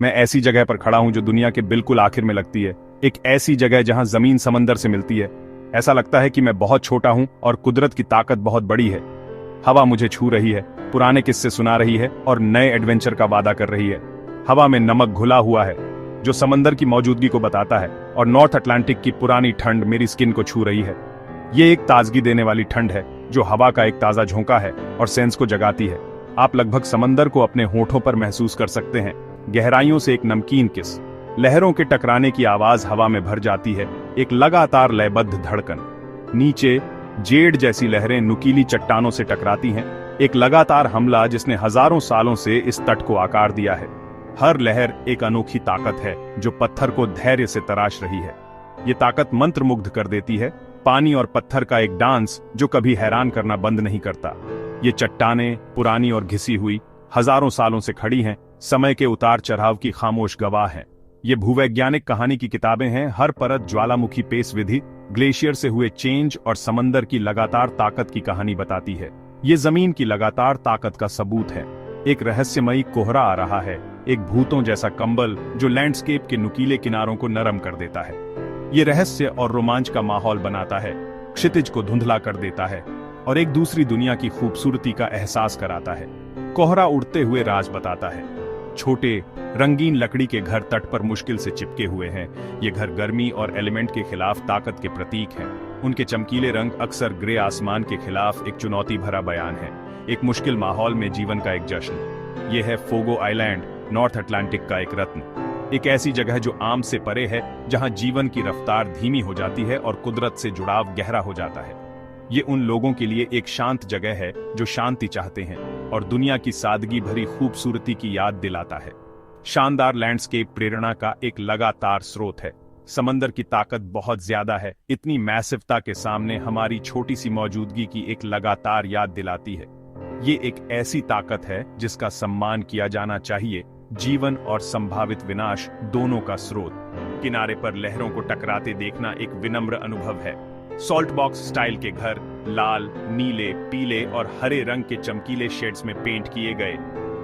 मैं ऐसी जगह पर खड़ा हूं जो दुनिया के बिल्कुल आखिर में लगती है, एक ऐसी जगह जहां जमीन समंदर से मिलती है। ऐसा लगता है कि मैं बहुत छोटा हूं और कुदरत की ताकत बहुत बड़ी है। हवा मुझे छू रही है, पुराने किस्से सुना रही है और नए एडवेंचर का वादा कर रही है। हवा में नमक घुला हुआ है जो समंदर की मौजूदगी को बताता है, और नॉर्थ अटलांटिक की पुरानी ठंड मेरी स्किन को छू रही है। ये एक ताजगी देने वाली ठंड है जो हवा का एक ताजा झोंका है और सेंस को जगाती है। आप लगभग समंदर को अपने होठों पर महसूस कर सकते हैं। गहराइयों से एक नमकीन किस, लहरों के टकराने की आवाज हवा में भर जाती है, एक लगातार लयबद्ध धड़कन। नीचे जेड जैसी लहरें नुकीली चट्टानों से टकराती हैं, एक लगातार हमला जिसने हजारों सालों से इस तट को आकार दिया है। हर लहर एक अनोखी ताकत है जो पत्थर को धैर्य से तराश रही है। ये ताकत मंत्रमुग्ध कर देती है, पानी और पत्थर का एक डांस जो कभी हैरान करना बंद नहीं करता। ये चट्टानें पुरानी और घिसी हुई हजारों सालों से खड़ी हैं, समय के उतार चढ़ाव की खामोश गवाह हैं। ये भूवैज्ञानिक कहानी की किताबें हैं, हर परत ज्वालामुखी पेश विधि, ग्लेशियर से हुए चेंज और समंदर की लगातार ताकत की कहानी बताती है। ये जमीन की लगातार ताकत का सबूत है। एक रहस्यमयी कोहरा आ रहा है, एक भूतों जैसा कंबल जो लैंडस्केप के नुकीले किनारों को नरम कर देता है। ये रहस्य और रोमांच का माहौल बनाता है, क्षितिज को धुंधला कर देता है और एक दूसरी दुनिया की खूबसूरती का एहसास कराता है। कोहरा उड़ते हुए राज बताता है। छोटे रंगीन लकड़ी के घर तट पर मुश्किल से चिपके हुए हैं। ये घर गर्मी और एलिमेंट के खिलाफ ताकत के प्रतीक हैं। उनके चमकीले रंग अक्सर ग्रे आसमान के खिलाफ एक चुनौती भरा बयान है, एक मुश्किल माहौल में जीवन का एक जश्न। ये है फोगो आइलैंड, नॉर्थ अटलांटिक का एक रत्न, एक ऐसी जगह जो आम से परे है, जहां जीवन की रफ्तार धीमी हो जाती है और कुदरत से जुड़ाव गहरा हो जाता है। ये उन लोगों के लिए एक शांत जगह है जो शांति चाहते हैं और दुनिया की सादगी भरी खूबसूरती की याद दिलाता है। शानदार लैंडस्केप प्रेरणा का एक लगातार स्रोत है। समंदर की ताकत बहुत ज्यादा है, इतनी मैसिवता के सामने हमारी छोटी सी मौजूदगी की एक लगातार याद दिलाती है। ये एक ऐसी ताकत है जिसका सम्मान किया जाना चाहिए, जीवन और संभावित विनाश दोनों का स्रोत। किनारे पर लहरों को टकराते देखना एक विनम्र अनुभव है। सॉल्ट बॉक्स स्टाइल के घर लाल, नीले, पीले और हरे रंग के चमकीले शेड्स में पेंट किए गए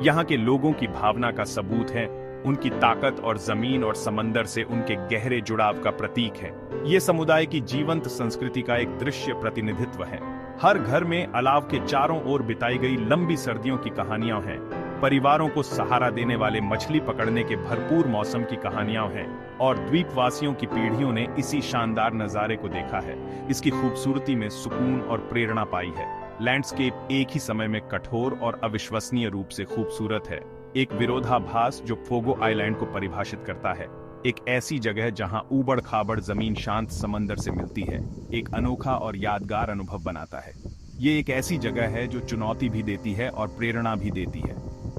यहाँ के लोगों की भावना का सबूत है, उनकी ताकत और जमीन और समंदर से उनके गहरे जुड़ाव का प्रतीक है। ये समुदाय की जीवंत संस्कृति का एक दृश्य प्रतिनिधित्व है। हर घर में अलाव के चारों ओर बिताई गई लंबी सर्दियों की कहानियां हैं, परिवारों को सहारा देने वाले मछली पकड़ने के भरपूर मौसम की कहानियां हैं, और द्वीपवासियों की पीढ़ियों ने इसी शानदार नजारे को देखा है, इसकी खूबसूरती में सुकून और प्रेरणा पाई है। लैंडस्केप एक ही समय में कठोर और अविश्वसनीय रूप से खूबसूरत है, एक विरोधाभास जो फोगो आइलैंड को परिभाषित करता है। एक ऐसी जगह जहां ऊबड़ खाबड़ जमीन शांत समंदर से मिलती है, एक अनोखा और यादगार अनुभव बनाता है। ये एक ऐसी जगह है जो चुनौती भी देती है और प्रेरणा भी देती है।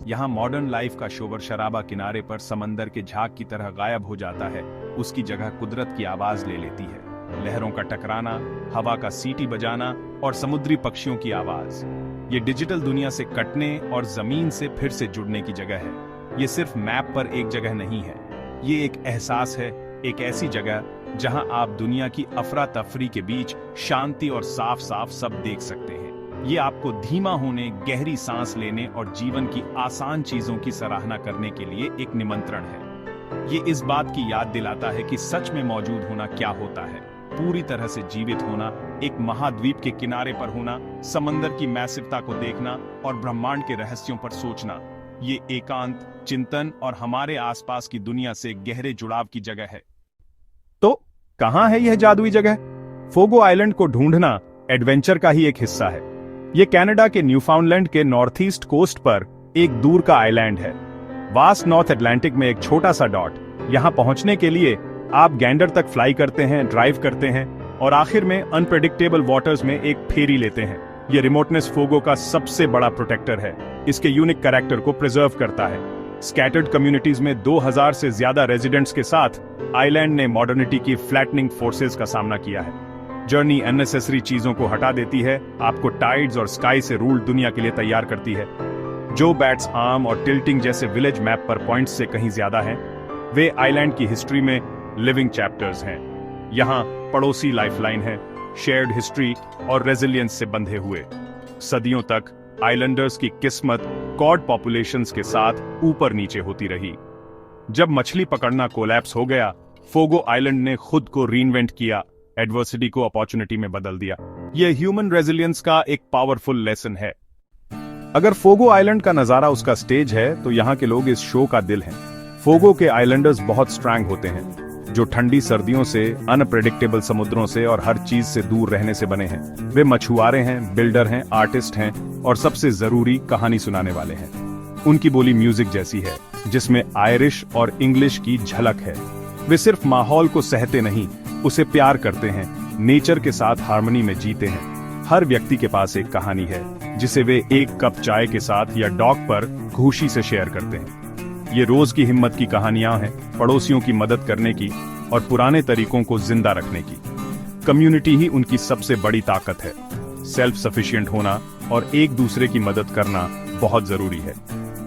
यहाँ मॉडर्न लाइफ का शोर शराबा किनारे पर समंदर के झाग की तरह गायब हो जाता है, उसकी जगह कुदरत की आवाज ले लेती है। लहरों का टकराना, हवा का सीटी बजाना और समुद्री पक्षियों की आवाज। ये डिजिटल दुनिया से कटने और जमीन से फिर से जुड़ने की जगह है। ये सिर्फ मैप पर एक जगह नहीं है, ये एक एहसास है, एक ऐसी जगह जहां आप दुनिया की अफरा तफरी के बीच शांति और साफ साफ सब देख सकते हैं। ये आपको धीमा होने, गहरी सांस लेने और जीवन की आसान चीजों की सराहना करने के लिए एक निमंत्रण है। ये इस बात की याद दिलाता है कि सच में मौजूद होना क्या होता है, पूरी तरह से जीवित होना, एक महाद्वीप के किनारे पर होना, समंदर की मैसिवता को देखना और ब्रह्मांड के रहस्यों पर सोचना। ये एकांत, चिंतन और हमारे आसपास की दुनिया से गहरे जुड़ाव की जगह है। तो कहां है यह जादुई जगह? फोगो आइलैंड को ढूंढना एडवेंचर का ही एक हिस्सा है। यह कनाडा के न्यूफाउंडलैंड के नॉर्थ ईस्ट कोस्ट पर एक दूर का आइलैंड है, वास्ट नॉर्थ अटलांटिक में एक छोटा सा डॉट। यहां पहुंचने के लिए आप गैंडर तक फ्लाई करते हैं, ड्राइव करते हैं और आखिर में अनप्रेडिक्टेबल वाटर्स में एक फेरी लेते हैं। यह रिमोटनेस फोगो का सबसे बड़ा प्रोटेक्टर है, इसके यूनिक कैरेक्टर को प्रिजर्व करता है। स्कैटर्ड कम्युनिटीज में 2000 से ज्यादा रेजिडेंट्स के साथ आइलैंड ने मॉडर्निटी की फ्लैटनिंग फोर्सेस का सामना किया है। जर्नी अननेसेसरी चीजों को हटा देती है, आपको टाइड्स और स्काई से रूल्ड दुनिया के लिए तैयार करती है। जो बैट्स आर्म और टिल्टिंग जैसे विलेज मैप पर पॉइंट्स से कहीं ज्यादा हैं, वे आइलैंड की हिस्ट्री में लिविंग चैप्टर्स हैं। यहाँ पड़ोसी लाइफलाइन है, शेयर्ड हिस्ट्री और रेजिलियंस से बंधे हुए। सदियों तक आइलैंडर्स की किस्मत कॉड पॉपुलेशंस के साथ ऊपर नीचे होती रही। जब मछली पकड़ना कोलैप्स हो गया, फोगो आइलैंड ने खुद को रीइन्वेंट किया, एडवर्सिटी को अपॉर्चुनिटी में बदल दिया। यह ह्यूमन रेजिलियंस का एक पावरफुल लेसन है। अगर फोगो आइलैंड का नजारा उसका स्टेज है, तो यहाँ के लोग इस शो का दिल हैं। फोगो के आइलैंडर्स बहुत स्ट्रांग होते हैं, जो ठंडी सर्दियों से, अनप्रेडिक्टेबल समुद्रों से और हर चीज से दूर रहने से बने हैं। वे मछुआरे हैं, बिल्डर हैं, आर्टिस्ट हैं और सबसे जरूरी कहानी सुनाने वाले हैं। उनकी बोली म्यूजिक जैसी है, जिसमें आयरिश और इंग्लिश की झलक है। वे सिर्फ माहौल को सहते नहीं, उसे प्यार करते हैं, नेचर के साथ हार्मनी में जीते हैं। हर व्यक्ति के पास एक कहानी है, जिसे वे एक कप चाय के साथ या डॉक पर खुशी से शेयर करते हैं। ये रोज की हिम्मत की कहानियां हैं, पड़ोसियों की मदद करने की और पुराने तरीकों को जिंदा रखने की। कम्युनिटी ही उनकी सबसे बड़ी ताकत है। सेल्फ सफिशिएंट होना और एक दूसरे की मदद करना बहुत जरूरी है।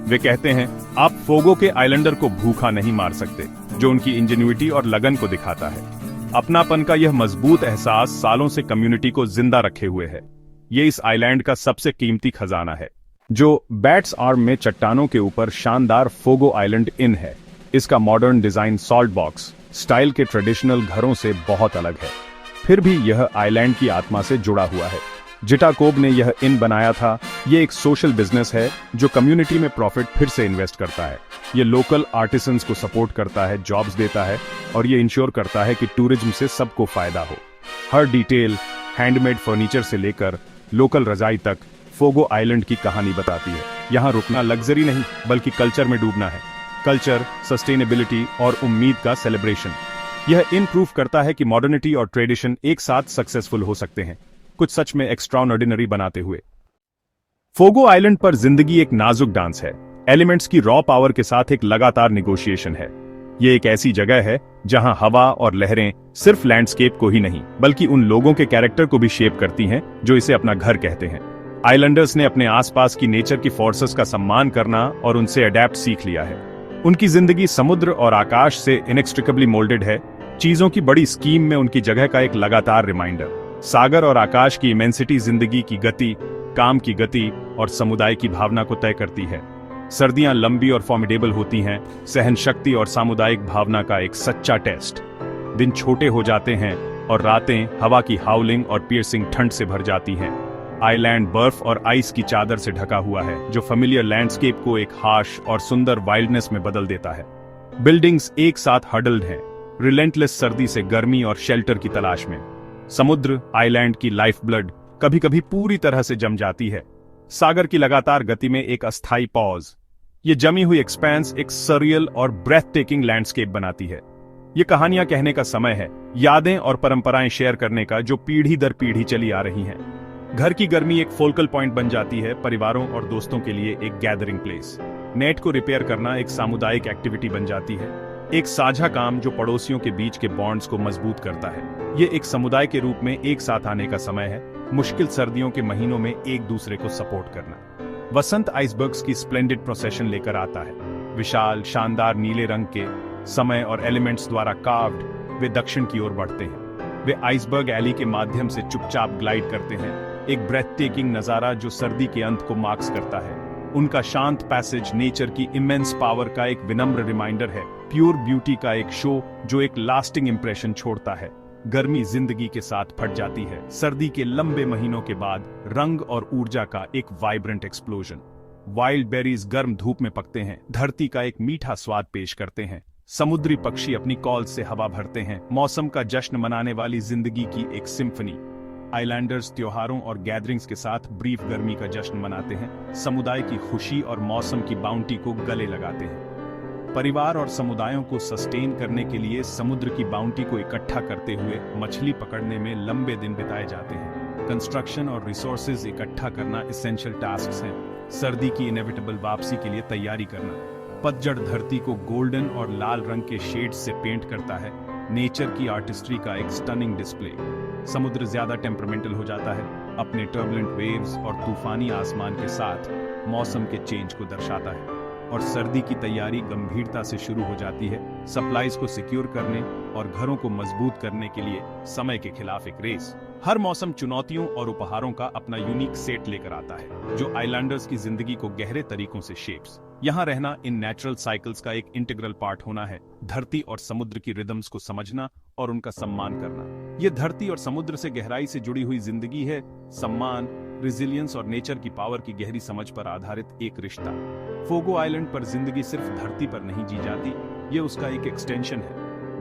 वे कहते हैं, आप फोगो के आइलैंडर को भूखा नहीं मार सकते, जो उनकी इंजेन्युइटी और लगन को दिखाता है। अपनापन का यह मजबूत एहसास सालों से कम्युनिटी को जिंदा रखे हुए है। ये इस आइलैंड का सबसे कीमती खजाना है। जो बैट्स आर्म में चट्टानों के ऊपर शानदार फोगो आइलैंड इन है। इसका modern design salt box style के ट्रेडिशनल घरों से बहुत अलग है। फिर भी यह आइलैंड की आत्मा से जुड़ा हुआ है। जिटाकोब ने यह इन बनाया था। ये एक सोशल बिजनेस है जो कम्युनिटी में प्रॉफिट फिर से इन्वेस्ट करता है। ये लोकल आर्टिसंस को सपोर्ट करता है, जॉब्स देता है और ये इंश्योर करता है कि टूरिज्म से सबको फायदा हो। हर डिटेल, हैंडमेड फर्नीचर से लेकर लोकल रजाई तक, फोगो आइलैंड की कहानी बताती है। यहाँ रुकना लग्जरी नहीं, बल्कि कल्चर में डूबना है। कल्चर, सस्टेनेबिलिटी और उम्मीद का सेलिब्रेशन। यह इन प्रूफ करता है कि मॉडर्निटी और ट्रेडिशन एक साथ सक्सेसफुल हो सकते हैं, कुछ सच में एक्स्ट्राऑर्डिनरी बनाते हुए। फोगो आइलैंड पर जिंदगी एक नाजुक डांस है। एलिमेंट्स की रॉ पावर के साथ एक लगातार निगोशिएशन है। ये एक ऐसी जगह है जहां हवा और लहरें सिर्फ लैंडस्केप को ही नहीं, बल्कि उन लोगों के कैरेक्टर को भी शेप करती हैं जो इसे अपना घर कहते हैं। आइलैंडर्स ने अपने आसपास की नेचर की फोर्सेस का सम्मान करना और उनसे अडेप्ट सीख लिया है। उनकी जिंदगी समुद्र और आकाश से इनेक्स्ट्रिकेबली मोल्डेड है। चीजों की बड़ी स्कीम में उनकी जगह का एक लगातार रिमाइंडर। सागर और आकाश की इमेंसिटी जिंदगी की गति, काम की गति और समुदाय की भावना को तय करती है। सर्दियां लंबी और फॉर्मिडेबल होती हैं, सहन शक्ति और सामुदायिक भावना का एक सच्चा टेस्ट। दिन छोटे हो जाते हैं और रातें हवा की हाउलिंग और पियर्सिंग ठंड से भर जाती हैं। आइलैंड बर्फ और आइस की चादर से ढका हुआ है, जो फेमिलियर लैंडस्केप को एक हार्श और सुंदर वाइल्डनेस में बदल देता है। बिल्डिंग्स एक साथ हडल्ड हैं, रिलेंटलेस सर्दी से गर्मी और शेल्टर की तलाश में। समुद्र, आइलैंड की लाइफ ब्लड, कभी कभी पूरी तरह से जम जाती है। सागर की लगातार गति में एक अस्थायी पॉज। ये जमी हुई एक्सपेंस एक सरियल और ब्रेथ टेकिंग लैंडस्केप बनाती है। ये कहानियां कहने का समय है, यादें और परंपराएं शेयर करने का, जो पीढ़ी दर पीढ़ी चली आ रही हैं। घर की गर्मी एक फोकल पॉइंट बन जाती है, परिवारों और दोस्तों के लिए एक गैदरिंग प्लेस। नेट को रिपेयर करना एक सामुदायिक एक्टिविटी बन जाती है, एक साझा काम जो पड़ोसियों के बीच के बॉन्ड्स को मजबूत करता है। ये एक समुदाय के रूप में एक साथ आने का समय है, मुश्किल सर्दियों के महीनों में एक दूसरे को सपोर्ट करना। वसंत आइसबर्ग्स की स्प्लेंडेड प्रोसेशन लेकर आता है। विशाल, शानदार नीले रंग के, समय और एलिमेंट्स द्वारा कार्व्ड, वे दक्षिण की ओर बढ़ते हैं। वे आइसबर्ग एली के माध्यम से चुपचाप ग्लाइड करते हैं, एक ब्रेथ टेकिंग नजारा जो सर्दी के अंत को मार्क्स करता है। उनका शांत पैसेज नेचर की इमेंस पावर का एक विनम्र रिमाइंडर है, प्योर ब्यूटी का एक शो जो एक लास्टिंग इंप्रेशन छोड़ता है। गर्मी जिंदगी के साथ फट जाती है, सर्दी के लंबे महीनों के बाद रंग और ऊर्जा का एक वाइब्रेंट एक्सप्लोजन। वाइल्ड बेरीज गर्म धूप में पकते हैं, धरती का एक मीठा स्वाद पेश करते हैं। समुद्री पक्षी अपनी कॉल से हवा भरते हैं, मौसम का जश्न मनाने वाली जिंदगी की एक सिम्फनी। आइलैंडर्स त्योहारों और गैदरिंग्स के साथ ब्रीफ गर्मी का जश्न मनाते हैं, समुदाय की खुशी और मौसम की बाउंटी को गले लगाते हैं। परिवार और समुदायों को सस्टेन करने के लिए समुद्र की बाउंटी को इकट्ठा करते हुए मछली पकड़ने में लंबे दिन बिताए जाते हैं। कंस्ट्रक्शन और रिसोर्सेज इकट्ठा करना एसेंशियल टास्क्स हैं। सर्दी की इनेविटेबल वापसी के लिए तैयारी करना। पतझड़ धरती को गोल्डन और लाल रंग के शेड्स से पेंट करता है, नेचर की आर्टिस्ट्री का एक स्टनिंग डिस्प्ले। समुद्र ज्यादा टेम्परामेंटल हो जाता है, अपने टर्बुलेंट वेव्स और तूफानी आसमान के साथ मौसम के चेंज को दर्शाता है। और सर्दी की तैयारी गंभीरता से शुरू हो जाती है, सप्लाईज को सिक्योर करने और घरों को मजबूत करने के लिए समय के खिलाफ एक रेस। हर मौसम चुनौतियों और उपहारों का अपना यूनिक सेट लेकर आता है, जो आइलैंडर्स की जिंदगी को गहरे तरीकों से शेप्स। यहाँ रहना इन नेचुरल साइकिल्स का एक इंटीग्रल पार्ट होना है, धरती और समुद्र की रिदम्स को समझना और उनका सम्मान करना। ये धरती और समुद्र से गहराई से जुड़ी हुई जिंदगी है, सम्मान, रेजिलियंस और नेचर की पावर की गहरी समझ पर आधारित एक रिश्ता। फोगो आइलैंड पर जिंदगी सिर्फ धरती पर नहीं जी जाती, ये उसका एक एक्सटेंशन है,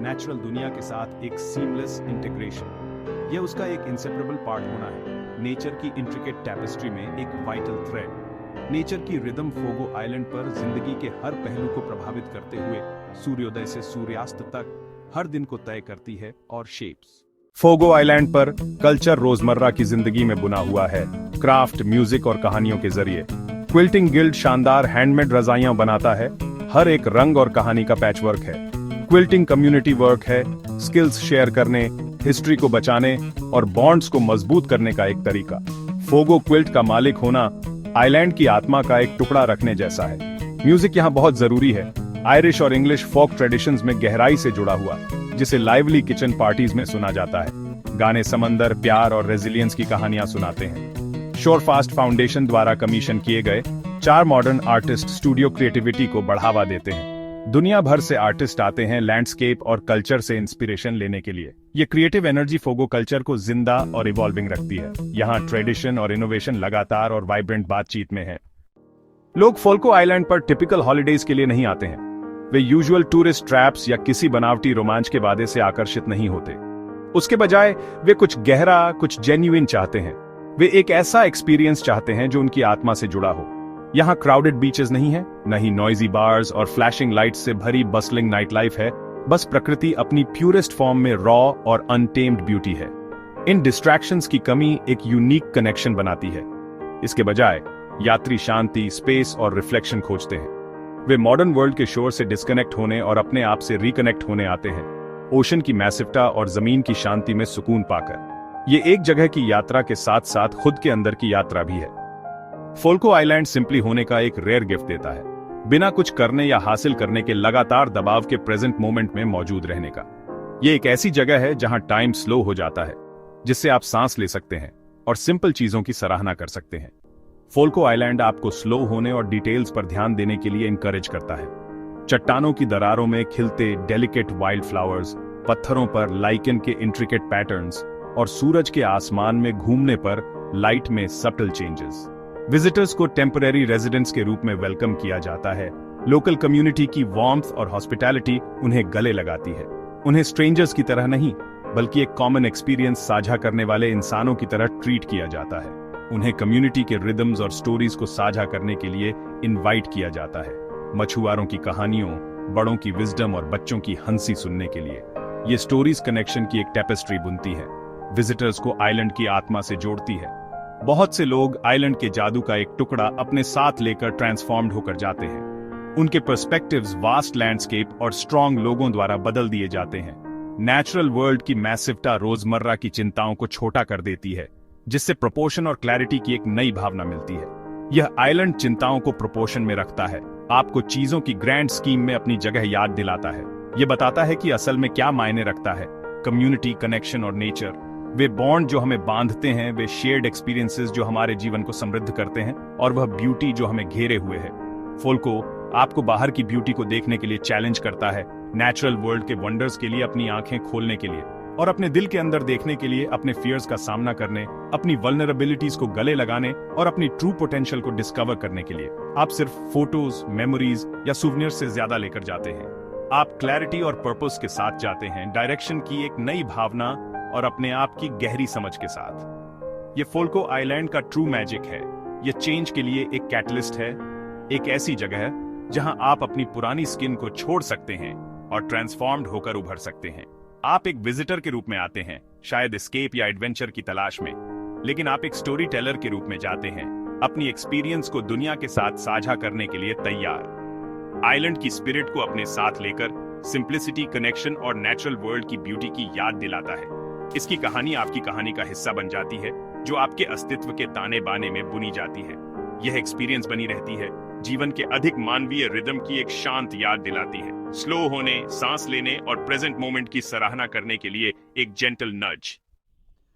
नेचुरल दुनिया के साथ एक सीमलेस इंटीग्रेशन। ये उसका एक इंसेपरेबल पार्ट होना है, नेचर की इंट्रिकेट टैपेस्ट्री में एक वाइटल थ्रेड। नेचर की रिदम फोगो आइलैंड पर जिंदगी के हर पहलू को प्रभावित करते हुए सूर्योदय से सूर्यास्त तक हर दिन को तय करती है और शेप्स। फोगो आइलैंड पर कल्चर रोजमर्रा की जिंदगी में बुना हुआ है, क्राफ्ट, म्यूजिक और कहानियों के जरिए। क्विल्टिंग गिल्ड शानदार हैंडमेड रजाइयां बनाता है, हर एक रंग और कहानी का पैचवर्क है। क्विल्टिंग कम्युनिटी वर्क है, स्किल्स शेयर करने, हिस्ट्री को बचाने और बॉन्ड्स को मजबूत करने का एक तरीका। फोगो क्विल्ट का मालिक होना आइलैंड की आत्मा का एक टुकड़ा रखने जैसा है। म्यूजिक यहाँ बहुत जरूरी है, आयरिश और इंग्लिश फोक ट्रेडिशंस में गहराई से जुड़ा हुआ, जिसे लाइवली किचन पार्टीज में सुना जाता है। गाने समंदर, प्यार और रेजिलियंस की कहानियां सुनाते हैं। शोरफास्ट फाउंडेशन द्वारा कमीशन किए गए 4 मॉडर्न आर्टिस्ट स्टूडियो क्रिएटिविटी को बढ़ावा देते हैं। दुनिया भर से आर्टिस्ट आते हैं लैंडस्केप और कल्चर से इंस्पिरेशन लेने के लिए। ये क्रिएटिव एनर्जी फोगो कल्चर को जिंदा और इवॉल्विंग रखती है। यहाँ ट्रेडिशन और इनोवेशन लगातार और वाइब्रेंट बातचीत में है। लोग फोल्को आइलैंड पर टिपिकल हॉलिडेज के लिए नहीं आते हैं। वे यूजुअल टूरिस्ट ट्रैप्स या किसी बनावटी रोमांच के वादे से आकर्षित नहीं होते। उसके बजाय वे कुछ गहरा, कुछ जेन्युइन चाहते हैं। वे एक ऐसा एक्सपीरियंस चाहते हैं जो उनकी आत्मा से जुड़ा हो। यहाँ क्राउडेड बीचेस नहीं है, न ही नॉइजी बार्स और फ्लैशिंग लाइट्स से भरी बस्लिंग नाइट लाइफ है। बस प्रकृति अपनी प्यूरेस्ट फॉर्म में रॉ और अनटेम्ड ब्यूटी है। इन डिस्ट्रैक्शंस की कमी एक यूनिक कनेक्शन बनाती है। इसके बजाय यात्री शांति, स्पेस और रिफ्लेक्शन खोजते हैं। वे मॉडर्न वर्ल्ड के शोर से डिस्कनेक्ट होने और अपने आप से रिकनेक्ट होने आते हैं, ओशन की मैसिवता और जमीन की शांति में सुकून पाकर। ये एक जगह की यात्रा के साथ साथ खुद के अंदर की यात्रा भी है। फोल्को आइलैंड सिंपली होने का एक रेयर गिफ्ट देता है, बिना कुछ करने या हासिल करने के लगातार दबाव के प्रेजेंट मोमेंट में मौजूद रहने का। ये एक ऐसी जगह है जहां टाइम स्लो हो जाता है, जिससे आप सांस ले सकते हैं और सिंपल चीजों की सराहना कर सकते हैं। फोल्को आइलैंड आपको स्लो होने और डिटेल्स पर ध्यान देने के लिए इनकरेज करता है। चट्टानों की दरारों में खिलते डेलिकेट वाइल्ड फ्लावर्स, पत्थरों पर लाइकन के इंट्रिकेट पैटर्न्स और सूरज के आसमान में घूमने पर लाइट में सटल चेंजेस। विजिटर्स को टेम्परेरी रेजिडेंट्स के रूप में वेलकम किया जाता है। लोकल कम्युनिटी की वार्मथ और हॉस्पिटैलिटी उन्हें गले लगाती है। उन्हें स्ट्रेंजर्स की तरह नहीं, बल्कि एक कॉमन एक्सपीरियंस साझा करने वाले इंसानों की तरह ट्रीट किया जाता है। उन्हें कम्युनिटी के रिदम्स और स्टोरीज को साझा करने के लिए इनवाइट किया जाता है। मछुआरों की कहानियों, बड़ों की विजडम और बच्चों की हंसी सुनने के लिए। ये स्टोरीज कनेक्शन की एक टेपेस्ट्री बुनती है, विजिटर्स को आइलैंड की आत्मा से जोड़ती है। बहुत से लोग आइलैंड के जादू का एक टुकड़ा अपने साथ लेकर ट्रांसफॉर्म्ड होकर जाते हैं। उनके पर्सपेक्टिव्स वास्ट लैंडस्केप और स्ट्रॉन्ग लोगों द्वारा बदल दिए जाते हैं। नेचुरल वर्ल्ड की मैसिवता रोजमर्रा की चिंताओं को छोटा कर देती है, जिससे प्रोपोर्शन और क्लैरिटी की एक नई भावना मिलती है। यह आइलैंड चिंताओं को प्रोपोर्शन में रखता है, आपको चीजों की ग्रैंड स्कीम में अपनी जगह याद दिलाता है। यह बताता है कि असल में क्या मायने रखता है कम्युनिटी, कनेक्शन और नेचर। वे बॉन्ड जो हमें बांधते हैं, वे शेयर्ड एक्सपीरियंसेस जो हमारे जीवन को समृद्ध करते हैं, और वह ब्यूटी जो हमें घेरे हुए है। फोल्को आपको बाहर की ब्यूटी को देखने के लिए चैलेंज करता है, नेचुरल वर्ल्ड के वंडर्स के लिए अपनी आंखें खोलने के लिए, और अपने दिल के अंदर देखने के लिए, अपने फियर्स का सामना करने, अपनी वल्नरेबिलिटीज को गले लगाने और अपनी ट्रू पोटेंशियल को डिस्कवर करने के लिए। आप सिर्फ फोटोज, मेमोरीज या सुवेनियर्स से ज्यादा लेकर जाते हैं। आप क्लैरिटी और पर्पस के साथ जाते हैं, डायरेक्शन की एक नई भावना और अपने आप की गहरी समझ के साथ। ये फोल्को आइलैंड का ट्रू मैजिक है। ये चेंज के लिए एक कैटलिस्ट है, एक ऐसी जगह है जहां आप अपनी पुरानी स्किन को छोड़ सकते हैं और ट्रांसफॉर्म्ड होकर उभर सकते हैं। आप एक विजिटर के रूप में आते हैं, शायद एस्केप या एडवेंचर की तलाश में, लेकिन आप एक स्टोरी टेलर के रूप में जाते हैं, अपनी एक्सपीरियंस को दुनिया के साथ साझा करने के लिए तैयार। आइलैंड की स्पिरिट को अपने साथ लेकर सिंप्लिसिटी, कनेक्शन और नेचुरल वर्ल्ड की ब्यूटी की याद दिलाता है। इसकी कहानी आपकी कहानी का हिस्सा बन जाती है, जो आपके अस्तित्व के ताने बाने में बुनी जाती है। यह एक्सपीरियंस बनी रहती है, जीवन के अधिक मानवीय रिदम की एक शांत याद दिलाती है। स्लो होने, सांस लेने और प्रेजेंट मोमेंट की सराहना करने के लिए एक जेंटल नज।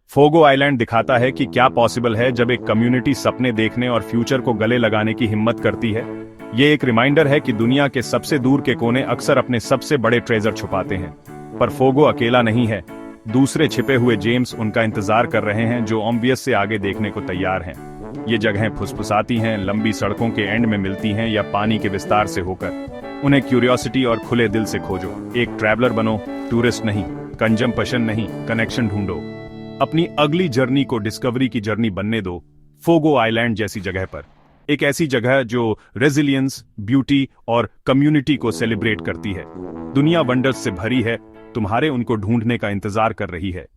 फोगो आइलैंड दिखाता है कि क्या पॉसिबल है जब एक कम्युनिटी सपने देखने और फ्यूचर को गले लगाने की हिम्मत करती है। ये एक रिमाइंडर है कि दुनिया के सबसे दूर के कोने अक्सर अपने सबसे बड़े ट्रेजर छुपाते हैं। पर फोगो अकेला नहीं है। दूसरे छिपे हुए जेम्स उनका इंतजार कर रहे हैं, जो ऑब्वियस से आगे देखने को तैयार हैं। ये जगहें फुसफुसाती हैं, लंबी सड़कों के एंड में मिलती हैं या पानी के विस्तार से होकर। उन्हें क्यूरियोसिटी और खुले दिल से खोजो। एक ट्रैवलर बनो, टूरिस्ट नहीं, कंजम्पशन नहीं, कनेक्शन ढूंढो। अपनी अगली जर्नी को डिस्कवरी की जर्नी बनने दो, फोगो आइलैंड जैसी जगह पर। एक ऐसी जगह जो रेजिलियंस, ब्यूटी और कम्युनिटी को सेलिब्रेट करती है। दुनिया वंडर्स से भरी है, तुम्हारे उनको ढूंढने का इंतजार कर रही है।